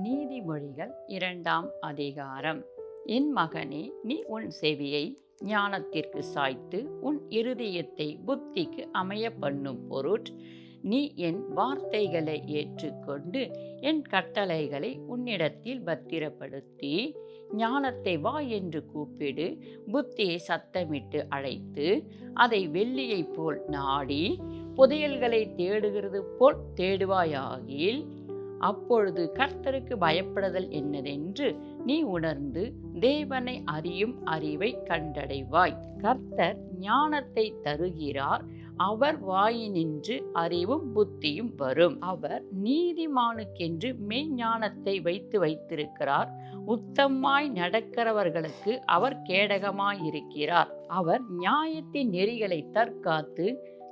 நீதிமொழிகள் 2ஆம் அதிகாரம். என் மகனே, நீ உன் செவியை ஞானத்திற்கு சாய்த்து உன் இருதயத்தை புத்திக்கு அமைய பண்ணும் பொருட் நீ என் வார்த்தைகளை ஏற்றுக்கொண்டு என் கட்டளைகளை உன்னிடத்தில் பத்திரப்படுத்தி ஞானத்தை வா என்று கூப்பிடு, புத்தியை சத்தமிட்டு அழைத்து அதை வெள்ளியைப் போல் நாடி புதையல்களை தேடுகிறது போல் தேடுவாயாகில், அப்பொழுது கர்த்தருக்கு பயப்படுதல் என்னதென்று நீ உணர்ந்து தேவனை அறியும் அறிவை கண்டடைவாய். கர்த்தர் ஞானத்தை தருகிறார், அவர் வாயினின்று அறிவும் புத்தியும் வரும். அவர் நீதிமானுக்கென்று மெய்ஞானத்தை வைத்திருக்கிறார், உத்தமாய் நடக்கிறவர்களுக்கு அவர் கேடகமாயிருக்கிறார். அவர் நியாயத்தின் நெறிகளை தற்காத்து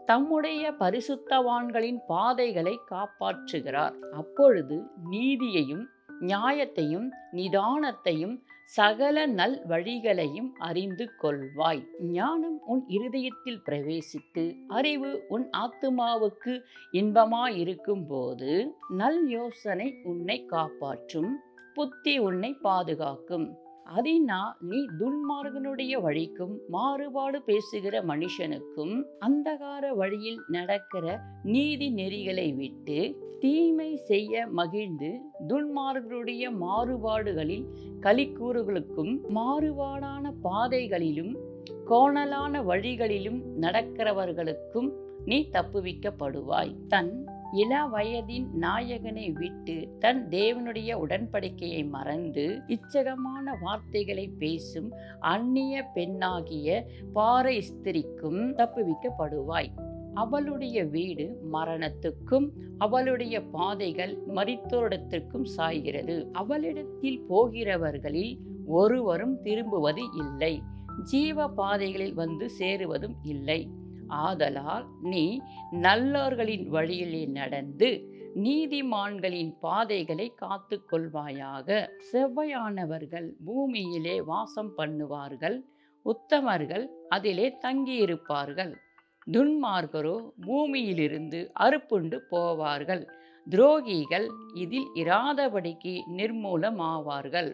தம்முடைய பரிசுத்தவான்களின் பாதைகளை காப்பாற்றுகிறார். அப்பொழுது நீதியையும் நியாயத்தையும் நிதானத்தையும் சகல நல் வழிகளையும் அறிந்து கொள்வாய். ஞானம் உன் இருதயத்தில் பிரவேசித்து அறிவு உன் ஆத்துமாவுக்கு இன்பமாயிருக்கும் போது நல் யோசனை உன்னை காப்பாற்றும், புத்தி உன்னை பாதுகாக்கும். அதனால் நீ துன்மார்கனுடைய வழிக்கும் மாறுபாடு பேசுகிற மனுஷனுக்கும் அந்தகார வழியில் நடக்கிற நீதி நெறிகளை விட்டு தீமை செய்ய மகிழ்ந்து துன்மார்கருடைய மாறுபாடுகளில் களிக்கூறுகளுக்கும் மாறுபாடான பாதைகளிலும் கோணலான வழிகளிலும் நடக்கிறவர்களுக்கும் நீ தப்புவிக்கப்படுவாய். தன் இள வயதின் நாயகனை விட்டு தன் தேவனுடைய உடன்படிக்கையை மறந்து இச்சகமான வார்த்தைகளை பேசும் அந்நிய பெண்ணாகிய பாறை ஸ்திரிக்கும் தப்புவிக்கப்படுவாய். அவளுடைய வீடு மரணத்துக்கும் அவளுடைய பாதைகள் மரித்தோரிடத்திற்கும் சாய்கிறது. அவளிடத்தில் போகிறவர்களில் ஒருவரும் திரும்புவது இல்லை, ஜீவ பாதைகளில் வந்து சேருவதும் இல்லை. ஆதலால் நீ நல்லோர்களின் வழியிலே நடந்து நீதிமான்களின் பாதைகளை காத்து கொள்வாயாக. செவ்வையானவர்கள் பூமியிலே வாசம் பண்ணுவார்கள், உத்தமர்கள் அதிலே தங்கியிருப்பார்கள். துன்மார்கரோ பூமியிலிருந்து அறுப்புண்டு போவார்கள், துரோகிகள் இதில் இராதபடிக்கு நிர்மூலமாவார்கள்.